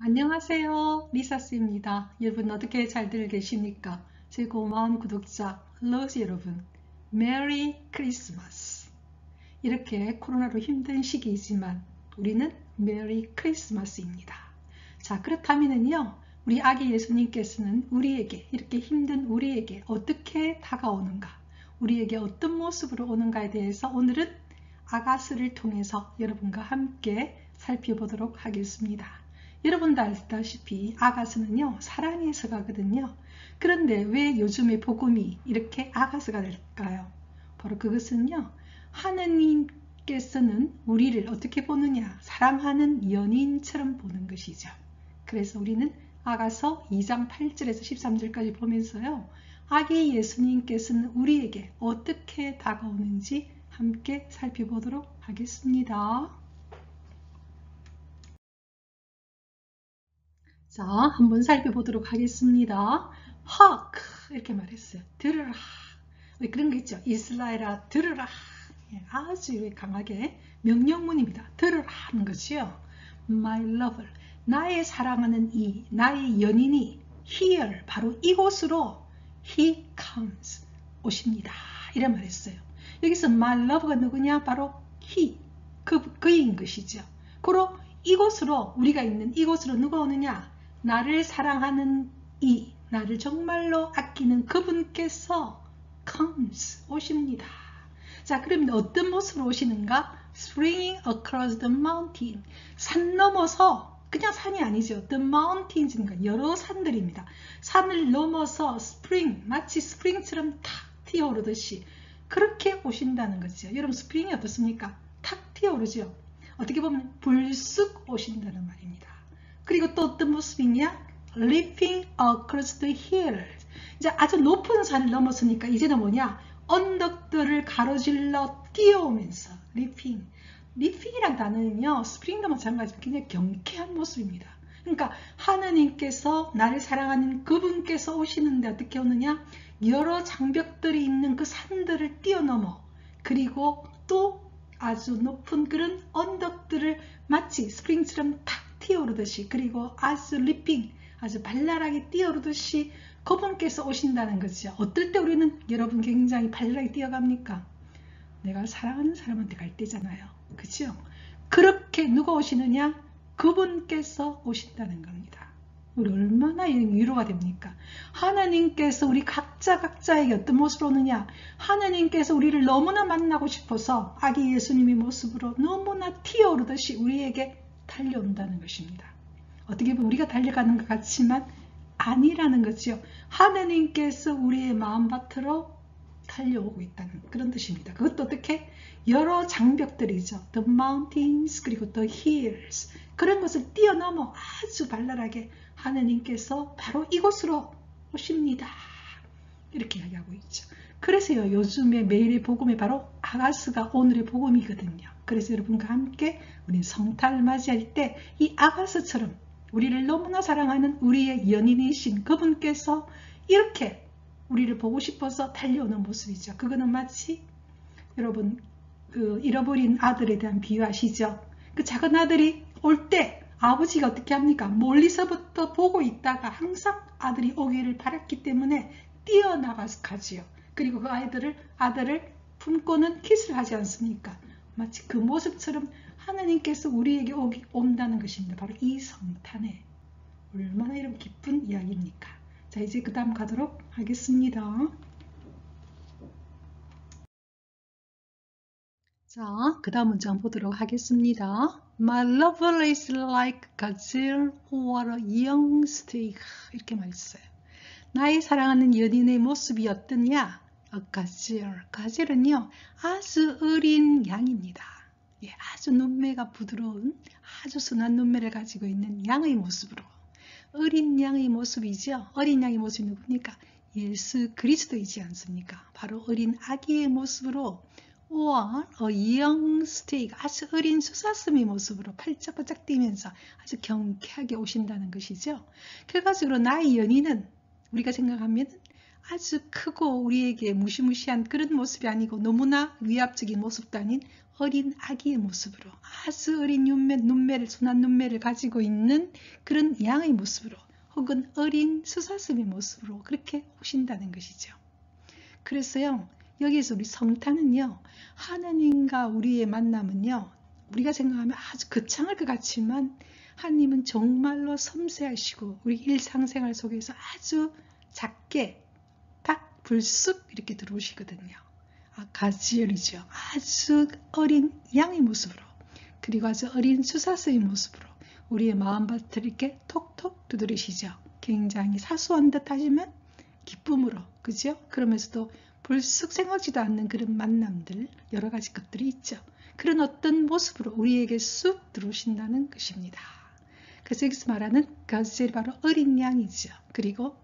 안녕하세요. 리사스입니다. 여러분 어떻게 잘들 계십니까? 제 고마운 구독자 러지 여러분, 메리 크리스마스. 이렇게 코로나로 힘든 시기이지만 우리는 메리 크리스마스입니다. 자, 그렇다면은요, 우리 아기 예수님께서는 우리에게, 이렇게 힘든 우리에게 어떻게 다가오는가, 우리에게 어떤 모습으로 오는가에 대해서 오늘은 아가스를 통해서 여러분과 함께 살펴보도록 하겠습니다. 여러분도 알다시피 아가스는요, 사랑에서 가거든요. 그런데 왜 요즘에 복음이 이렇게 아가스가 될까요? 바로 그것은요, 하느님께서는 우리를 어떻게 보느냐, 사랑하는 연인처럼 보는 것이죠. 그래서 우리는 아가서 2장 8절에서 13절까지 보면서요, 아기 예수님께서는 우리에게 어떻게 다가오는지 함께 살펴보도록 하겠습니다. 자, 한번 살펴보도록 하겠습니다. hark 이렇게 말했어요. 들으라. 왜 그런 게 있죠? 이스라엘아 들으라. 아주 강하게 명령문입니다. 들으라 하는 것이요. My lover, 나의 사랑하는 이, 나의 연인이 here, 바로 이곳으로 he comes, 오십니다. 이런 말했어요. 여기서 my love가 누구냐? 바로 he, 그인 것이죠. 그로 이곳으로, 우리가 있는 이곳으로 누가 오느냐? 나를 사랑하는 이, 나를 정말로 아끼는 그분께서 comes, 오십니다. 자, 그러면 어떤 모습으로 오시는가? Springing across the mountain. 산 넘어서, 그냥 산이 아니죠. The mountains니까 여러 산들입니다. 산을 넘어서 spring, 마치 스프링처럼 탁 튀어오르듯이 그렇게 오신다는 거죠. 여러분 스프링이 어떻습니까? 탁 튀어오르죠. 어떻게 보면 불쑥 오신다는 말입니다. 그리고 또 어떤 모습이냐? Leaping across the hills. 이제 아주 높은 산을 넘었으니까 이제는 뭐냐? 언덕들을 가로질러 뛰어오면서 leaping. leaping이란 단어는요, 스프링도 마찬가지로 굉장히 경쾌한 모습입니다. 그러니까 하느님께서 나를 사랑하는 그분께서 오시는데 어떻게 오느냐? 여러 장벽들이 있는 그 산들을 뛰어넘어, 그리고 또 아주 높은 그런 언덕들을 마치 스프링처럼 탁 뛰어오르듯이, 그리고 아주 리핑, 아주 발랄하게 뛰어오르듯이 그분께서 오신다는 거죠. 어떨 때 우리는 여러분 굉장히 발랄하게 뛰어갑니까? 내가 사랑하는 사람한테 갈 때잖아요. 그죠? 그렇게 누가 오시느냐? 그분께서 오신다는 겁니다. 우리 얼마나 위로가 됩니까? 하나님께서 우리 각자에게 어떤 모습으로 오느냐? 하나님께서 우리를 너무나 만나고 싶어서 아기 예수님의 모습으로 너무나 튀어오르듯이 우리에게 달려온다는 것입니다. 어떻게 보면 우리가 달려가는 것 같지만 아니라는 거죠. 하나님께서 우리의 마음밭으로 달려오고 있다는 그런 뜻입니다. 그것도 어떻게? 여러 장벽들이죠. The mountains, 그리고 the hills. 그런 것을 뛰어넘어 아주 발랄하게 하나님께서 바로 이곳으로 오십니다. 이렇게 이야기하고 있죠. 그래서요, 요즘에 매일의 복음이 바로 아가스가 오늘의 복음이거든요. 그래서 여러분과 함께 우리 성탄을 맞이할 때 이 아가스처럼 우리를 너무나 사랑하는 우리의 연인이신 그분께서 이렇게 우리를 보고 싶어서 달려오는 모습이죠. 그거는 마치 여러분 그 잃어버린 아들에 대한 비유 아시죠? 그 작은 아들이 올 때 아버지가 어떻게 합니까? 멀리서부터 보고 있다가 항상 아들이 오기를 바랐기 때문에 뛰어나가서 가지요. 그리고 그 아들을 품고는 키스를 하지 않습니까? 마치 그 모습처럼 하나님께서 우리에게 온다는 것입니다. 바로 이 성탄에. 얼마나 이런 기쁜 이야기입니까? 자, 이제 그 다음 가도록 하겠습니다. 자, 그 다음 문장 보도록 하겠습니다. My lover is like gazelle or a young steer. 이렇게 말했어요. 나의 사랑하는 연인의 모습이 어떠냐? gazelle. gazelle은요, 아주 어린 양입니다. 예, 아주 눈매가 부드러운, 아주 순한 눈매를 가지고 있는 양의 모습으로. 어린 양의 모습이죠. 어린 양의 모습이 누굽니까? 예수 그리스도이지 않습니까? 바로 어린 아기의 모습으로 or a young steer, 아주 어린 수사슴의 모습으로 팔짝팔짝 뛰면서 아주 경쾌하게 오신다는 것이죠. 결과적으로 나의 연인은 우리가 생각하면 아주 크고 우리에게 무시무시한 그런 모습이 아니고 너무나 위압적인 모습도 아닌 어린 아기의 모습으로, 아주 어린 눈매를, 순한 눈매를 가지고 있는 그런 양의 모습으로, 혹은 어린 수사슴의 모습으로 그렇게 오신다는 것이죠. 그래서요, 여기에서 우리 성탄은요, 하나님과 우리의 만남은요, 우리가 생각하면 아주 거창할 것 같지만 하나님은 정말로 섬세하시고 우리 일상생활 속에서 아주 작게 딱 불쑥 이렇게 들어오시거든요. 가지열이죠. 아주 어린 양의 모습으로, 그리고 아주 어린 수사스의 모습으로 우리의 마음밭을 이렇게 톡톡 두드리시죠. 굉장히 사소한 듯 하지만 기쁨으로, 그죠? 그러면서도 불쑥 생각지도 않는 그런 만남들, 여러 가지 것들이 있죠. 그런 어떤 모습으로 우리에게 쑥 들어오신다는 것입니다. 그래서 여기서 말하는 가지엘이 바로 어린 양이죠. 그리고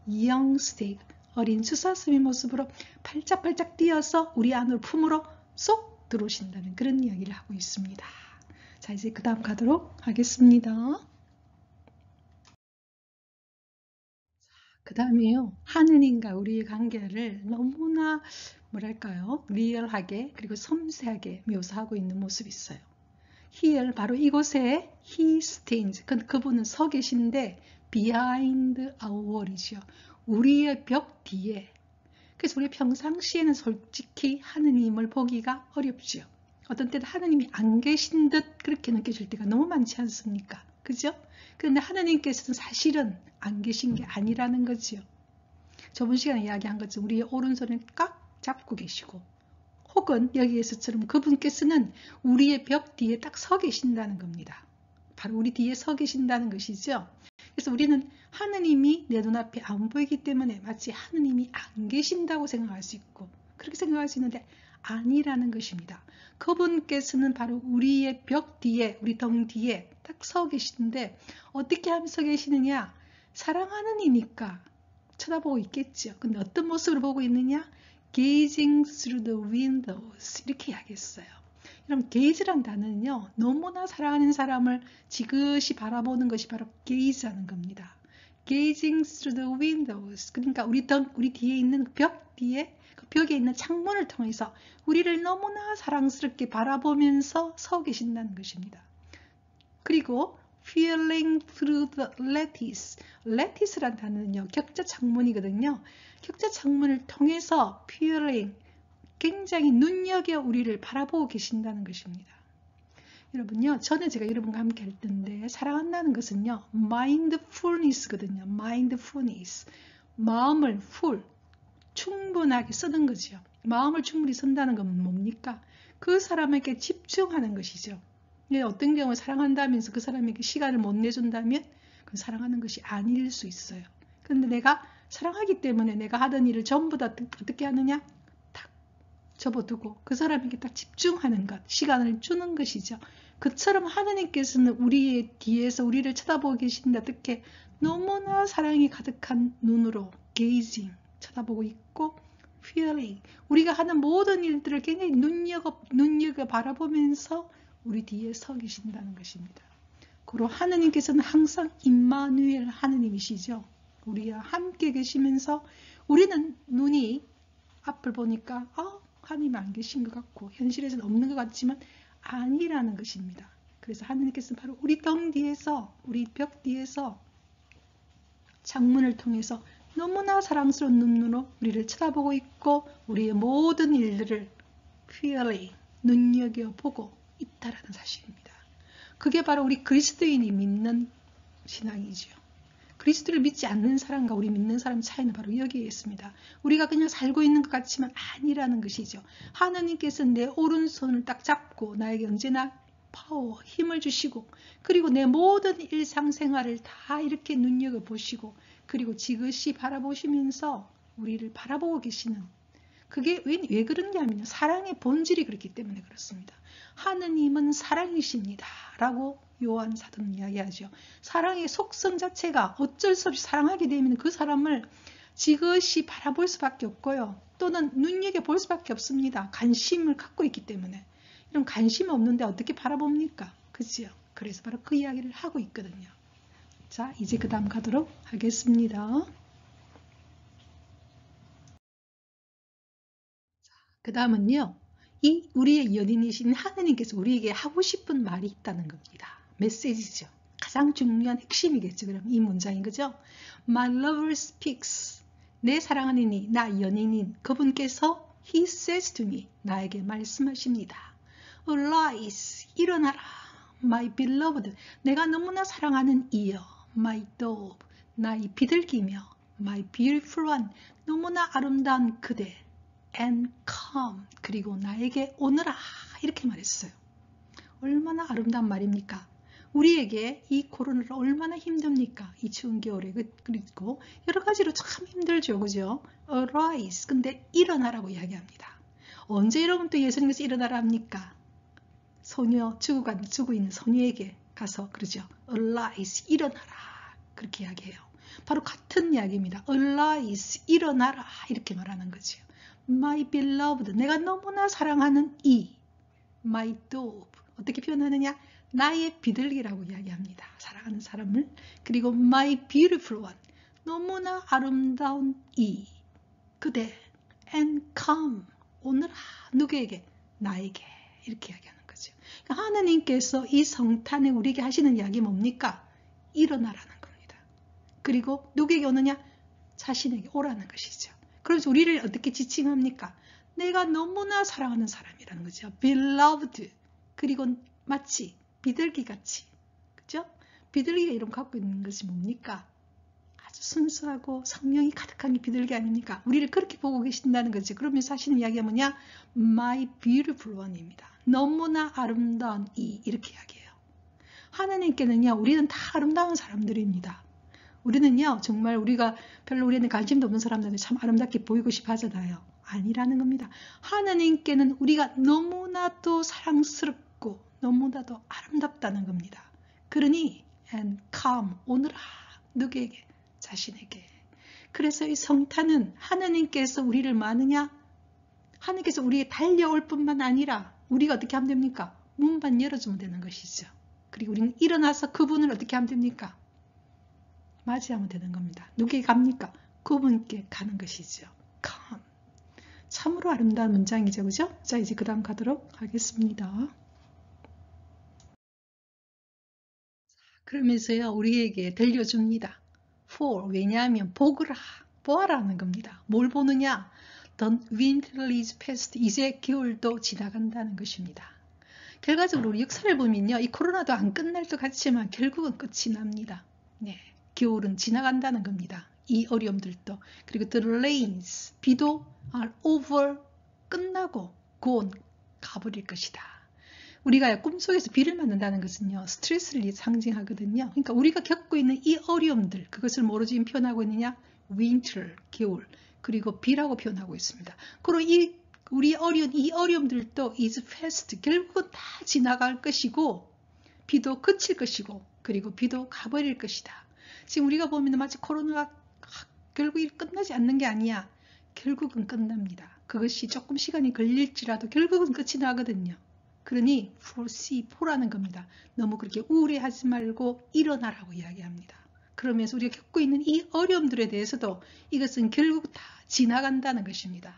young snake, 어린 수사슴의 모습으로 팔짝팔짝 뛰어서 우리 안으로 품으로 쏙 들어오신다는 그런 이야기를 하고 있습니다. 자, 이제 그 다음 가도록 하겠습니다. 그 다음에요, 하느님과 우리의 관계를 너무나 뭐랄까요, 리얼하게 그리고 섬세하게 묘사하고 있는 모습이 있어요. Here, 바로 이곳에 he stands, 그분은 서 계신데 behind our wall이죠. 우리의 벽 뒤에. 그래서 우리 평상시에는 솔직히 하느님을 보기가 어렵죠. 어떤 때는 하느님이 안 계신 듯 그렇게 느껴질 때가 너무 많지 않습니까? 그죠? 그런데 하느님께서는 사실은 안 계신 게 아니라는 거죠. 저번 시간에 이야기한 것처럼 우리의 오른손을 꽉 잡고 계시고, 혹은 여기에서처럼 그분께서는 우리의 벽 뒤에 딱 서 계신다는 겁니다. 바로 우리 뒤에 서 계신다는 것이죠. 그래서 우리는 하느님이 내 눈앞에 안 보이기 때문에 마치 하느님이 안 계신다고 생각할 수 있고, 그렇게 생각할 수 있는데 아니라는 것입니다. 그분께서는 바로 우리의 벽 뒤에, 우리 등 뒤에 딱 서 계시는데, 어떻게 하면 서 계시느냐? 사랑하는 이니까 쳐다보고 있겠죠. 근데 어떤 모습으로 보고 있느냐? Gazing through the windows, 이렇게 이야기했어요. 여러분, gaze란 단어는요, 너무나 사랑하는 사람을 지그시 바라보는 것이 바로 gaze하는 겁니다. Gazing through the windows, 그러니까 우리 뒤에 있는 벽 뒤에, 그 벽에 있는 창문을 통해서 우리를 너무나 사랑스럽게 바라보면서 서 계신다는 것입니다. 그리고 peering through the lattice, lattice란 단어는요, 격자 창문이거든요. 격자 창문을 통해서 peering, 굉장히 눈여겨 우리를 바라보고 계신다는 것입니다. 여러분요, 전에 제가 여러분과 함께 할 텐데, 사랑한다는 것은요, mindfulness거든요. mindfulness, 마음을 full, 충분하게 쓰는 거죠. 마음을 충분히 쓴다는 건 뭡니까? 그 사람에게 집중하는 것이죠. 어떤 경우에 사랑한다면서 그 사람에게 시간을 못 내준다면 그건 사랑하는 것이 아닐 수 있어요. 그런데 내가 사랑하기 때문에 내가 하던 일을 전부 다 어떻게 하느냐? 탁 접어두고 그 사람에게 딱 집중하는 것, 시간을 주는 것이죠. 그처럼 하느님께서는 우리의 뒤에서 우리를 쳐다보고 계신데 어떻게 너무나 사랑이 가득한 눈으로 gazing, 쳐다보고 있고, feeling, 우리가 하는 모든 일들을 굉장히 눈여겨 바라보면서 우리 뒤에 서 계신다는 것입니다. 그리고 하느님께서는 항상 임마누엘 하느님이시죠. 우리와 함께 계시면서 우리는 눈이 앞을 보니까 하느님 안 계신 것 같고 현실에서는 없는 것 같지만 아니라는 것입니다. 그래서 하느님께서는 바로 우리 등 뒤에서, 우리 벽 뒤에서 창문을 통해서 너무나 사랑스러운 눈으로 우리를 쳐다보고 있고 우리의 모든 일들을 feeling, 눈여겨보고 있다라는 사실입니다. 그게 바로 우리 그리스도인이 믿는 신앙이죠. 그리스도를 믿지 않는 사람과 우리 믿는 사람 차이는 바로 여기에 있습니다. 우리가 그냥 살고 있는 것 같지만 아니라는 것이죠. 하나님께서 내 오른손을 딱 잡고 나에게 언제나 파워, 힘을 주시고, 그리고 내 모든 일상생활을 다 이렇게 눈여겨보시고, 그리고 지그시 바라보시면서 우리를 바라보고 계시는, 그게 왜 그러냐면요, 사랑의 본질이 그렇기 때문에 그렇습니다. 하느님은 사랑이십니다 라고 요한 사도는 이야기하죠. 사랑의 속성 자체가 어쩔 수 없이 사랑하게 되면 그 사람을 지그시 바라볼 수밖에 없고요, 또는 눈여겨볼 수밖에 없습니다. 관심을 갖고 있기 때문에. 이런 관심 없는데 어떻게 바라봅니까? 그죠? 그래서 바로 그 이야기를 하고 있거든요. 자, 이제 그 다음 가도록 하겠습니다. 그 다음은요, 이 우리의 연인이신 하느님께서 우리에게 하고 싶은 말이 있다는 겁니다. 메시지죠. 가장 중요한 핵심이겠죠. 그럼 이 문장인 거죠. My lover speaks. 내 사랑하는 이, 나 연인인 그분께서 He says to me. 나에게 말씀하십니다. Arise. 일어나라. My beloved. 내가 너무나 사랑하는 이여. My dove. 나의 비둘기며. My beautiful one. 너무나 아름다운 그대. And come. 그리고 나에게 오너라. 이렇게 말했어요. 얼마나 아름다운 말입니까? 우리에게 이 코로나가 얼마나 힘듭니까? 이 추운 겨울에. 그리고 여러 가지로 참 힘들죠. 그죠? Arise. 근데 일어나라고 이야기합니다. 언제 여러분 또 예수님께서 일어나라 합니까? 소녀, 죽고 있는 소녀에게 가서 그러죠. Arise. 일어나라. 그렇게 이야기해요. 바로 같은 이야기입니다. Arise. 일어나라. 이렇게 말하는 거죠. My beloved. 내가 너무나 사랑하는 이. My dove. 어떻게 표현하느냐? 나의 비둘기라고 이야기합니다. 사랑하는 사람을. 그리고 my beautiful one. 너무나 아름다운 이. 그대. And come. 오너라. 누구에게? 나에게. 이렇게 이야기하는 거죠. 그러니까 하느님께서 이 성탄에 우리에게 하시는 이야기 뭡니까? 일어나라는 겁니다. 그리고 누구에게 오느냐? 자신에게 오라는 것이죠. 그래서 우리를 어떻게 지칭합니까? 내가 너무나 사랑하는 사람이라는 거죠. beloved. 그리고 마치 비둘기같이. 그죠? 비둘기가 이름 갖고 있는 것이 뭡니까? 아주 순수하고 성령이 가득한 게 비둘기 아닙니까? 우리를 그렇게 보고 계신다는 거죠. 그러면서 하시는 이야기가 뭐냐? My beautiful one입니다. 너무나 아름다운 이. 이렇게 이야기해요. 하나님께는요. 우리는 다 아름다운 사람들입니다. 우리는요. 정말 우리가 별로 우리는 관심도 없는 사람들은 참 아름답게 보이고 싶어 하잖아요. 아니라는 겁니다. 하나님께는 우리가 너무나도 사랑스럽고 너무나도 아름답다는 겁니다. 그러니 and come. 오너라. 누구에게? 자신에게. 그래서 이 성탄은 하나님께서 우리를 마느냐? 하나님께서 우리에게 달려올 뿐만 아니라 우리가 어떻게 하면 됩니까? 문만 열어주면 되는 것이죠. 그리고 우리는 일어나서 그분을 어떻게 하면 됩니까? 맞이하면 되는 겁니다. 누구에게 갑니까? 그분께 가는 것이죠. come. 참으로 아름다운 문장이죠. 그죠? 자, 이제 그 다음 가도록 하겠습니다. 그러면서요. 우리에게 들려줍니다. for. 왜냐하면 보거라. 보아라는 겁니다. 뭘 보느냐? The winter is past. 이제 겨울도 지나간다는 것입니다. 결과적으로 우리 역사를 보면요. 이 코로나도 안 끝날 것 같지만 결국은 끝이 납니다. 네. 겨울은 지나간다는 겁니다. 이 어려움들도. 그리고 the rains. 비도 are over. 끝나고 gone. 가버릴 것이다. 우리가 꿈속에서 비를 맞는다는 것은요. 스트레스를 상징하거든요. 그러니까 우리가 겪고 있는 이 어려움들. 그것을 뭐로 지금 표현하고 있느냐? winter. 겨울. 그리고 비라고 표현하고 있습니다. 그리고 우리 어려운 이 어려움들도 is past. 결국은 다 지나갈 것이고 비도 그칠 것이고 그리고 비도 가버릴 것이다. 지금 우리가 보면 마치 코로나가 결국 끝나지 않는 게 아니야. 결국은 끝납니다. 그것이 조금 시간이 걸릴지라도 결국은 끝이 나거든요. 그러니 foresee, 보라는 겁니다. 너무 그렇게 우울해하지 말고 일어나라고 이야기합니다. 그러면서 우리가 겪고 있는 이 어려움들에 대해서도 이것은 결국 다 지나간다는 것입니다.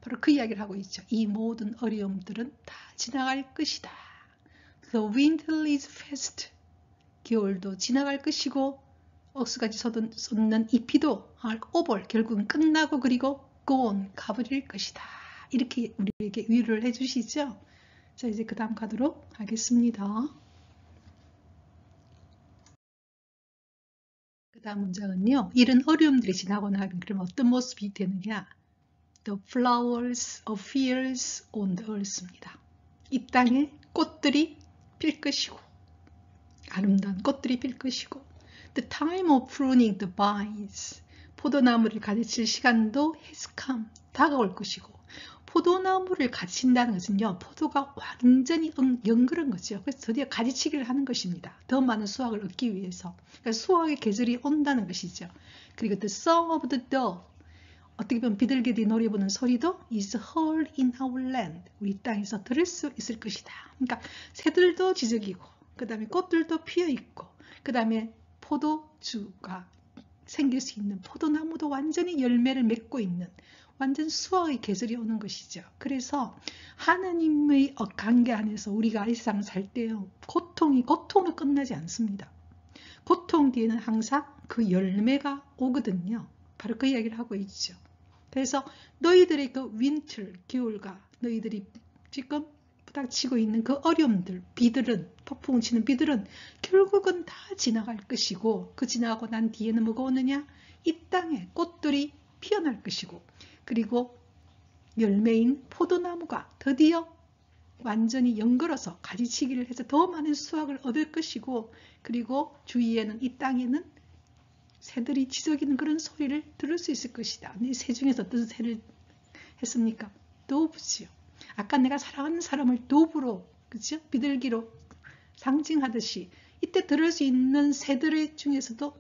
바로 그 이야기를 하고 있죠. 이 모든 어려움들은 다 지나갈 것이다. The winter is past. 겨울도 지나갈 것이고 억수같이 쏟는 이 비도 are over. 결국은 끝나고 그리고 gone. 가버릴 것이다. 이렇게 우리에게 위로를 해주시죠. 자, 이제 그 다음 가도록 하겠습니다. 그 다음 문장은요. 이런 어려움들이 지나고 나면 그럼 어떤 모습이 되느냐? The flowers appears on the earth입니다. 이 땅에 꽃들이 필 것이고 아름다운 꽃들이 필 것이고 The time of pruning the vines. 포도나무를 가르칠 시간도 has come. 다가올 것이고 포도나무를 가르친다는 것은요. 포도가 완전히 연그른 거죠. 그래서 드디어 가지치기를 하는 것입니다. 더 많은 수확을 얻기 위해서. 그러니까 수확의 계절이 온다는 것이죠. 그리고 the song of the dove. 어떻게 보면 비둘기들이 노래 부르는 소리도 is heard in our land. 우리 땅에서 들을 수 있을 것이다. 그러니까 새들도 지저귀고 그 다음에 꽃들도 피어있고 그 다음에 포도주가 생길 수 있는 포도나무도 완전히 열매를 맺고 있는 완전 수학의 계절이 오는 것이죠. 그래서 하나님의 관계 안에서 우리가 이 세상 살 때요, 고통으로 끝나지 않습니다. 고통 뒤에는 항상 그 열매가 오거든요. 바로 그 이야기를 하고 있죠. 그래서 너희들의 그 윈터, 겨울과 너희들이 지금 부닥치고 있는 그 어려움들, 비들은, 폭풍 치는 비들은 결국은 다 지나갈 것이고, 그 지나가고 난 뒤에는 뭐가 오느냐? 이 땅에 꽃들이 피어날 것이고, 그리고 열매인 포도나무가 드디어 완전히 연걸어서 가지치기를 해서 더 많은 수확을 얻을 것이고, 그리고 주위에는, 이 땅에는 새들이 지저귀는 그런 소리를 들을 수 있을 것이다. 이 새 중에서 어떤 새를 했습니까? 도브지요. 아까 내가 사랑하는 사람을 도브로, 그죠? 비둘기로 상징하듯이 이때 들을 수 있는 새들 중에서도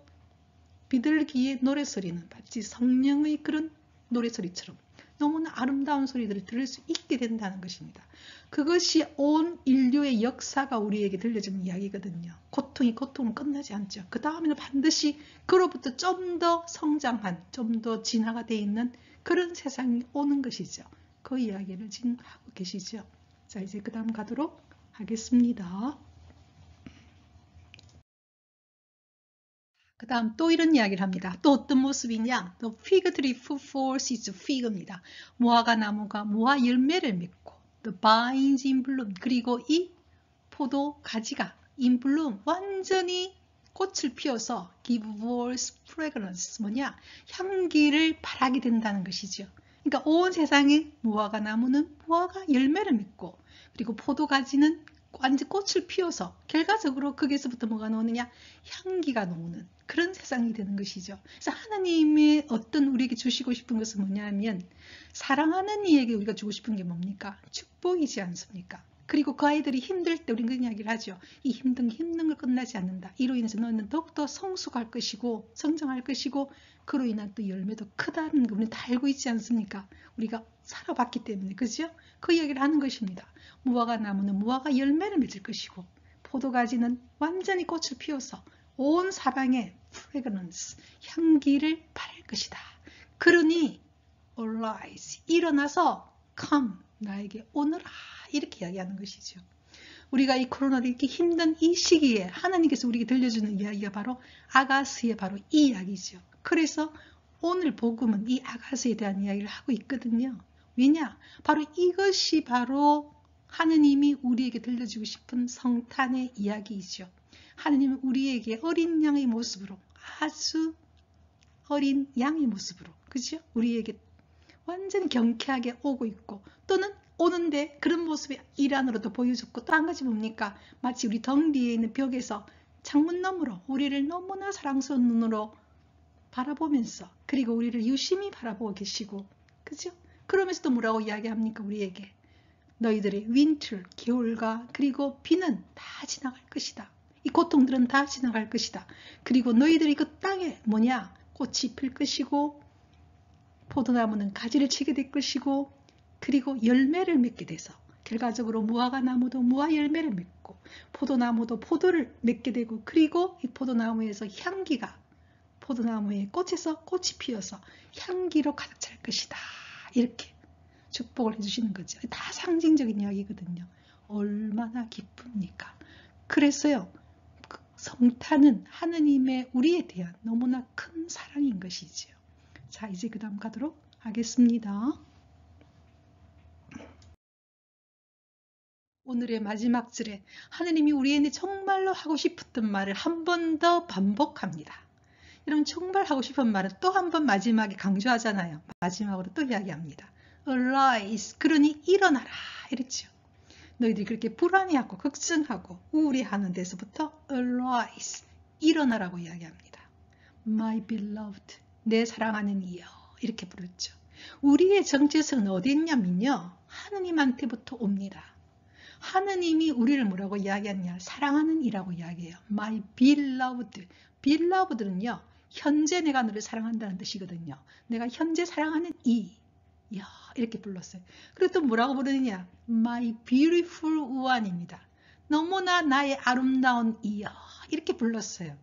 비둘기의 노래소리는 마치 성령의 그런 노래소리처럼 너무나 아름다운 소리들을 들을 수 있게 된다는 것입니다. 그것이 온 인류의 역사가 우리에게 들려주는 이야기거든요. 고통은 끝나지 않죠. 그 다음에는 반드시 그로부터 좀 더 성장한, 좀 더 진화가 되어 있는 그런 세상이 오는 것이죠. 그 이야기를 지금 하고 계시죠. 자, 이제 그 다음 가도록 하겠습니다. 그 다음 또 이런 이야기를 합니다. 또 어떤 모습이냐? The fig tree falls is fig입니다. 무화과 나무가 무화 열매를 맺고, the vines in bloom, 그리고 이 포도 가지가 in bloom, 완전히 꽃을 피워서 give forth fragrance, 뭐냐? 향기를 발하게 된다는 것이죠. 그러니까 온 세상에 무화과 나무는 무화과 열매를 맺고, 그리고 포도 가지는 완전 꽃을 피워서 결과적으로 거기서부터 뭐가 나오느냐? 향기가 나오는 그런 세상이 되는 것이죠. 그래서 하나님의 어떤 우리에게 주시고 싶은 것은 뭐냐면, 사랑하는 이에게 우리가 주고 싶은 게 뭡니까? 축복이지 않습니까? 그리고 그 아이들이 힘들 때 우리는 그런 이야기를 하죠. 이 힘든 걸 끝나지 않는다. 이로 인해서 너는 더욱더 성숙할 것이고 성장할 것이고, 그로 인한 또 열매도 크다는 걸 우리는 다 알고 있지 않습니까? 우리가 살아봤기 때문에. 그죠? 그 이야기를 하는 것입니다. 무화과 나무는 무화과 열매를 맺을 것이고, 포도가지는 완전히 꽃을 피워서 온 사방에 fragrance, 향기를 발할 것이다. 그러니 arise, 일어나서 come, 나에게 오너라, 이렇게 이야기하는 것이죠. 우리가 이 코로나로 이렇게 힘든 이 시기에 하나님께서 우리에게 들려주는 이야기가 바로 아가스의 바로 이 이야기죠. 그래서 오늘 복음은 이 아가스에 대한 이야기를 하고 있거든요. 왜냐? 바로 이것이 바로 하느님이 우리에게 들려주고 싶은 성탄의 이야기이죠. 하느님은 우리에게 어린 양의 모습으로, 아주 어린 양의 모습으로, 그죠? 우리에게 완전히 경쾌하게 오고 있고, 또는 오는데 그런 모습이 일환으로도 보여줬고, 또 한 가지 뭡니까? 마치 우리 등 뒤에 있는 벽에서 창문 너머로 우리를 너무나 사랑스러운 눈으로 바라보면서, 그리고 우리를 유심히 바라보고 계시고, 그죠? 그러면서도 뭐라고 이야기합니까? 우리에게 너희들의 윈터, 겨울과 그리고 비는 다 지나갈 것이다. 이 고통들은 다 지나갈 것이다. 그리고 너희들이 그 땅에 뭐냐? 꽃이 필 것이고, 포도나무는 가지를 치게 될 것이고, 그리고 열매를 맺게 돼서 결과적으로 무화과 나무도 무화 열매를 맺고, 포도나무도 포도를 맺게 되고, 그리고 이 포도나무에서 향기가, 포도나무의 꽃에서 꽃이 피어서 향기로 가득 찰 것이다. 이렇게 축복을 해주시는 거죠. 다 상징적인 이야기거든요. 얼마나 기쁩니까? 그래서요, 성탄은 하느님의 우리에 대한 너무나 큰 사랑인 것이지요. 자, 이제 그 다음 가도록 하겠습니다. 오늘의 마지막 절에 하느님이 우리에게 정말로 하고 싶었던 말을 한 번 더 반복합니다. 여러분, 정말 하고 싶은 말은 또 한 번 마지막에 강조하잖아요. 마지막으로 또 이야기합니다. Arise, 그러니 일어나라, 이랬죠. 너희들이 그렇게 불안해하고 걱정하고 우울해하는 데서부터 Arise, 일어나라고 이야기합니다. My beloved, 내 사랑하는 이여, 이렇게 부르죠. 우리의 정체성은 어디 있냐면요, 하느님한테부터 옵니다. 하느님이 우리를 뭐라고 이야기하냐? 사랑하는 이라고 이야기해요. My beloved. beloved는요, 현재 내가 너를 사랑한다는 뜻이거든요. 내가 현재 사랑하는 이. 이야, 이렇게 불렀어요. 그리고 또 뭐라고 부르느냐? My beautiful one입니다. 너무나 나의 아름다운 이야, 이렇게 불렀어요.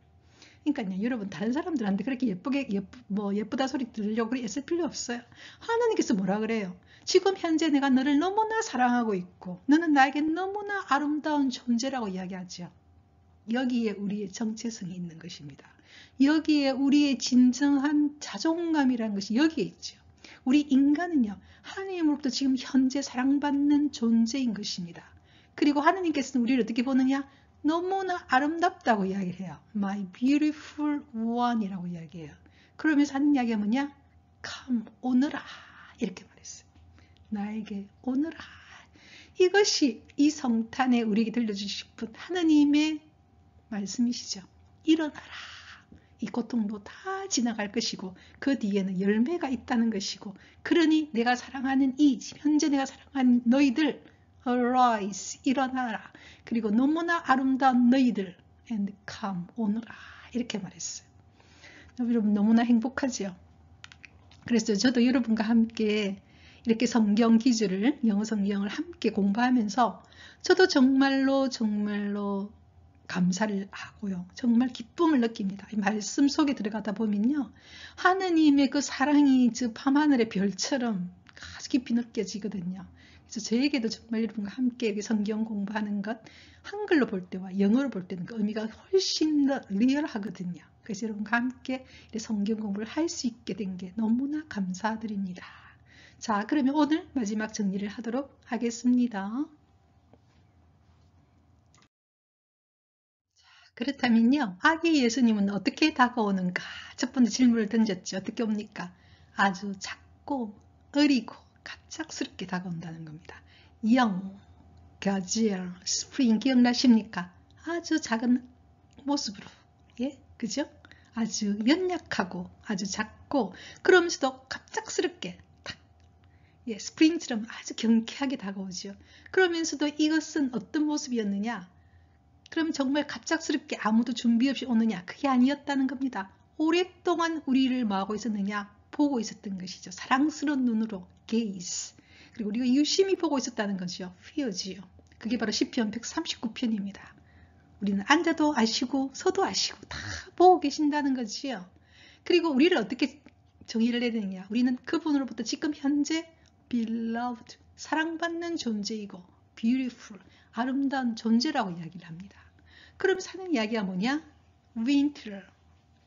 그러니까요, 여러분 다른 사람들한테 그렇게 예쁘다 소리 들으려고 애쓸 필요 없어요. 하나님께서 뭐라 그래요? 지금 현재 내가 너를 너무나 사랑하고 있고 너는 나에게 너무나 아름다운 존재라고 이야기하죠. 여기에 우리의 정체성이 있는 것입니다. 여기에 우리의 진정한 자존감이라는 것이 여기에 있죠. 우리 인간은요, 하나님으로부터 지금 현재 사랑받는 존재인 것입니다. 그리고 하나님께서는 우리를 어떻게 보느냐? 너무나 아름답다고 이야기를 해요. My beautiful one이라고 이야기해요. 그러면서 하는 이야기가 뭐냐? Come, 오너라. 이렇게 말했어요. 나에게 오너라. 이것이 이 성탄에 우리에게 들려주고 싶은 하나님의 말씀이시죠. 일어나라. 이 고통도 다 지나갈 것이고 그 뒤에는 열매가 있다는 것이고, 그러니 내가 사랑하는 현재 내가 사랑하는 너희들 arise, 일어나라. 그리고 너무나 아름다운 너희들 and come, 오너라. 이렇게 말했어요. 여러분 너무나 행복하죠. 그래서 저도 여러분과 함께 이렇게 성경 기주를, 영어 성경을 함께 공부하면서 저도 정말로 감사를 하고요. 정말 기쁨을 느낍니다. 이 말씀 속에 들어가다 보면요, 하느님의 그 사랑이 저 밤하늘의 별처럼 아주 깊이 느껴지거든요. 그래서 저에게도 정말 여러분과 함께 이렇게 성경 공부하는 것, 한글로 볼 때와 영어로 볼 때는 그 의미가 훨씬 더 리얼하거든요. 그래서 여러분과 함께 성경 공부를 할 수 있게 된 게 너무나 감사드립니다. 자, 그러면 오늘 마지막 정리를 하도록 하겠습니다. 그렇다면요, 아기 예수님은 어떻게 다가오는가? 첫 번째 질문을 던졌죠. 어떻게 옵니까? 아주 작고 어리고 갑작스럽게 다가온다는 겁니다. 영, 가지엘, 스프링 기억나십니까? 아주 작은 모습으로, 예, 그죠? 아주 연약하고 아주 작고 그러면서도 갑작스럽게 탁, 예, 스프링처럼 아주 경쾌하게 다가오죠. 그러면서도 이것은 어떤 모습이었느냐? 그럼 정말 갑작스럽게 아무도 준비 없이 오느냐? 그게 아니었다는 겁니다. 오랫동안 우리를 뭐하고 있었느냐? 보고 있었던 것이죠. 사랑스러운 눈으로, gaze. 그리고 우리가 유심히 보고 있었다는 거죠. fear지요. 그게 바로 시편 139편입니다. 우리는 앉아도 아시고 서도 아시고 다 보고 계신다는 거지요. 그리고 우리를 어떻게 정의를 해야 되느냐? 우리는 그분으로부터 지금 현재 beloved, 사랑받는 존재이고 beautiful, 아름다운 존재라고 이야기를 합니다. 그럼 사는 이야기가 뭐냐? winter,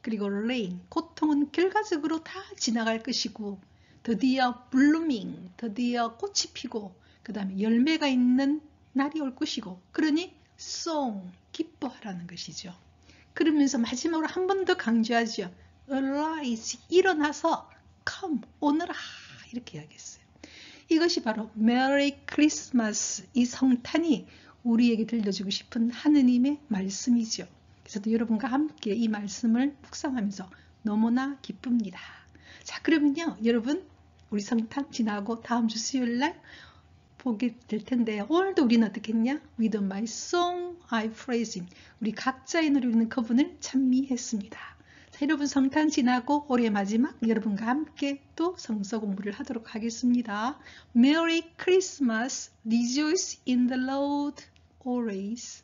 그리고 rain, 고통은 결과적으로 다 지나갈 것이고 드디어 blooming, 드디어 꽃이 피고 그 다음에 열매가 있는 날이 올 것이고, 그러니 song, 기뻐하라는 것이죠. 그러면서 마지막으로 한 번 더 강조하죠. arise, 일어나서 come, 오너라. 이렇게 이야기했어요. 이것이 바로 메리 크리스마스, 이 성탄이 우리에게 들려주고 싶은 하느님의 말씀이죠. 그래서 여러분과 함께 이 말씀을 묵상하면서 너무나 기쁩니다. 자, 그러면요, 여러분 우리 성탄 지나고 다음 주 수요일 날 보게 될 텐데요. 오늘도 우리는 어떻게 했냐? With my song I praise him. 우리 각자의 노래 우리는 그분을 찬미했습니다. 자, 여러분 성탄 지나고 올해 마지막 여러분과 함께 또 성서 공부를 하도록 하겠습니다. Merry Christmas, rejoice in the Lord always.